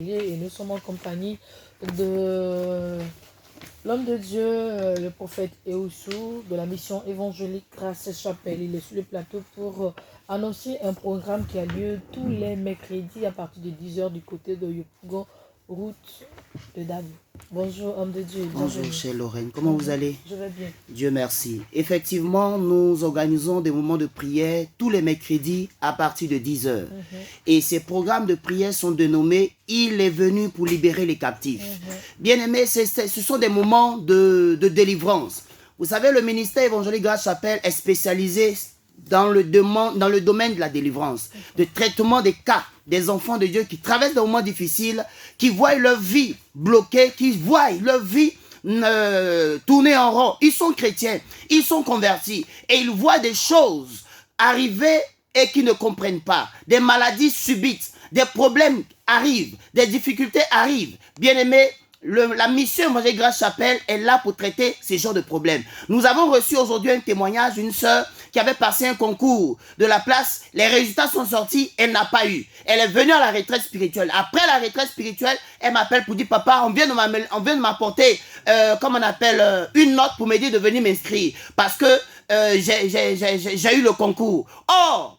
Et nous sommes en compagnie de l'homme de Dieu, le prophète Eoussou, de la mission évangélique Grâce Chapelle. Il est sur le plateau pour annoncer un programme qui a lieu tous les mercredis à partir de 10h du côté de Yopougon, route de Dabou. Bonjour, homme de Dieu. Bonjour, chère Lorraine. Comment vous allez? Je vais bien. Dieu merci. Effectivement, nous organisons des moments de prière tous les mercredis à partir de 10h. Et ces programmes de prière sont dénommés « Il est venu pour libérer les captifs ». Bien-aimés, ce sont des moments de délivrance. Vous savez, le ministère évangélique Grâce Chapelle est spécialisé dans le domaine de la délivrance, de traitement des cas des enfants de Dieu qui traversent des moments difficiles, qui voient leur vie bloquée, qui voient leur vie tourner en rond. Ils sont chrétiens, ils sont convertis et ils voient des choses arriver et qu'ils ne comprennent pas. Des maladies subites, des problèmes arrivent, des difficultés arrivent. Bien-aimés, la mission évangélique Grâce Chapelle est là pour traiter ces genres de problèmes. Nous avons reçu aujourd'hui un témoignage d'une sœur qui avait passé un concours de la place. Les résultats sont sortis, elle n'a pas eu. Elle est venue à la retraite spirituelle. Après la retraite spirituelle, elle m'appelle pour dire « Papa, on vient de m'apporter une note pour me dire de venir m'inscrire parce que j'ai eu le concours. » Or,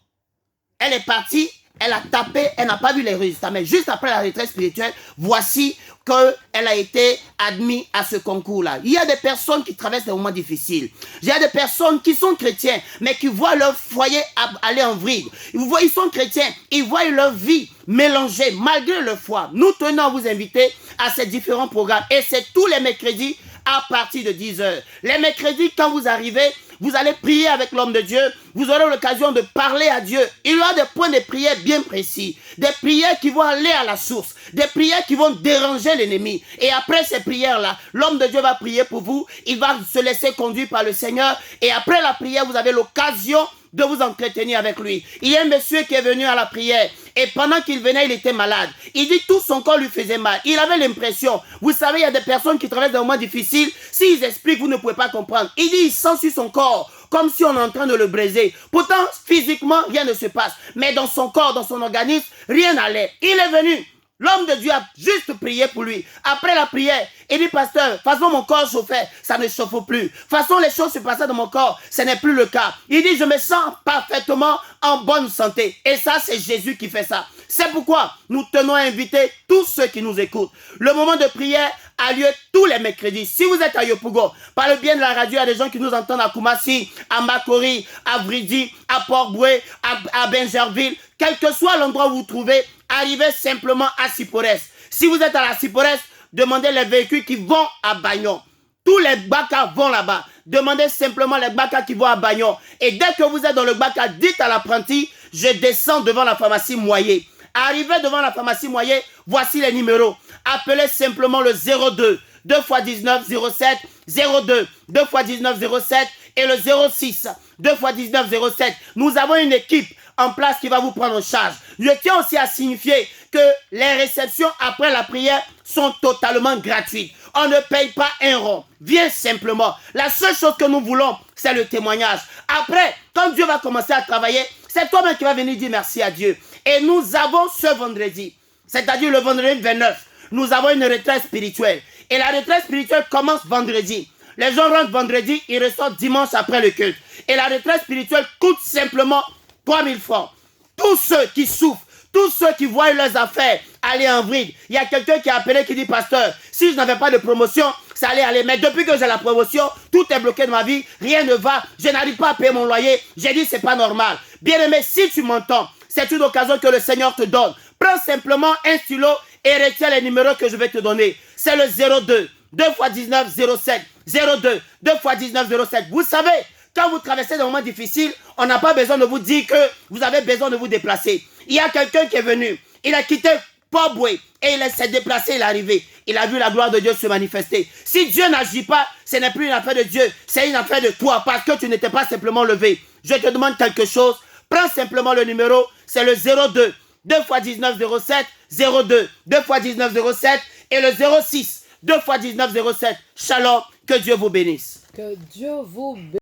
elle est partie. Elle a tapé, elle n'a pas vu les résultats. Mais juste après la retraite spirituelle, voici qu'elle a été admise à ce concours-là. Il y a des personnes qui traversent des moments difficiles. Il y a des personnes qui sont chrétiens, mais qui voient leur foyer aller en vrille. Ils sont chrétiens, ils voient leur vie mélangée malgré leur foi. Nous tenons à vous inviter à ces différents programmes. Et c'est tous les mercredis à partir de 10h. Les mercredis, quand vous arrivez, vous allez prier avec l'homme de Dieu. Vous aurez l'occasion de parler à Dieu. Il y aura des points de prière bien précis. Des prières qui vont aller à la source. Des prières qui vont déranger l'ennemi. Et après ces prières-là, l'homme de Dieu va prier pour vous. Il va se laisser conduire par le Seigneur. Et après la prière, vous avez l'occasion de vous entretenir avec lui. Il y a un monsieur qui est venu à la prière et pendant qu'il venait, il était malade. Il dit tout son corps lui faisait mal. Il avait l'impression, vous savez, il y a des personnes qui traversent des moments difficiles. S'ils expliquent, vous ne pouvez pas comprendre. Il dit, il sent sur son corps comme si on est en train de le briser. Pourtant, physiquement, rien ne se passe. Mais dans son corps, dans son organisme, rien n'allait. Il est venu. L'homme de Dieu a juste prié pour lui. Après la prière, il dit, pasteur, façon mon corps chauffait, ça ne chauffe plus. Façon les choses se passaient dans mon corps, ce n'est plus le cas. Il dit, je me sens parfaitement en bonne santé. Et ça, c'est Jésus qui fait ça. C'est pourquoi nous tenons à inviter tous ceux qui nous écoutent. Le moment de prière a lieu tous les mercredis. Si vous êtes à Yopougon, par le bien de la radio, il y a des gens qui nous entendent à Koumassi, à Makori, à Vridi, à Port-Boué, à Benjerville. Quel que soit l'endroit où vous vous trouvez, arrivez simplement à Siporès. Si vous êtes à la Siporès, demandez les véhicules qui vont à Bagnon. Tous les Baka vont là-bas. Demandez simplement les Baka qui vont à Bagnon. Et dès que vous êtes dans le Baka, dites à l'apprenti, je descends devant la pharmacie Moyer. Arrivez devant la pharmacie Moyer, voici les numéros. Appelez simplement le 02 2 x 19 07 02 2 x 19 07 et le 06 2 x 19 07. Nous avons une équipe en place qui va vous prendre en charge. Je tiens aussi à signifier que les réceptions après la prière sont totalement gratuites. On ne paye pas un rond. Viens simplement. La seule chose que nous voulons, c'est le témoignage. Après, quand Dieu va commencer à travailler, c'est toi-même qui vas venir dire merci à Dieu. Et nous avons ce vendredi, c'est-à-dire le vendredi 29, nous avons une retraite spirituelle. Et la retraite spirituelle commence vendredi. Les gens rentrent vendredi, ils ressortent dimanche après le culte. Et la retraite spirituelle coûte simplement 3000 francs. Tous ceux qui souffrent, tous ceux qui voient leurs affaires aller en vrille. Il y a quelqu'un qui a appelé qui dit, pasteur, si je n'avais pas de promotion, ça allait aller. Mais depuis que j'ai la promotion, tout est bloqué dans ma vie, rien ne va, je n'arrive pas à payer mon loyer. J'ai dit, c'est pas normal. Bien-aimé, si tu m'entends, c'est une occasion que le Seigneur te donne. Prends simplement un stylo et retiens les numéros que je vais te donner. C'est le 02 2 x 19 07 02 2 x 19 07. Vous savez, quand vous traversez des moments difficiles, on n'a pas besoin de vous dire que vous avez besoin de vous déplacer. Il y a quelqu'un qui est venu, il a quitté Port-Boué et il s'est déplacé, il est arrivé. Il a vu la gloire de Dieu se manifester. Si Dieu n'agit pas, ce n'est plus une affaire de Dieu, c'est une affaire de toi parce que tu n'étais pas simplement levé. Je te demande quelque chose, prends simplement le numéro, c'est le 02 2 x 19 07 02 2 x 19 07 et le 06 2 x 19 07. Shalom, que Dieu vous bénisse. Que Dieu vous bénisse.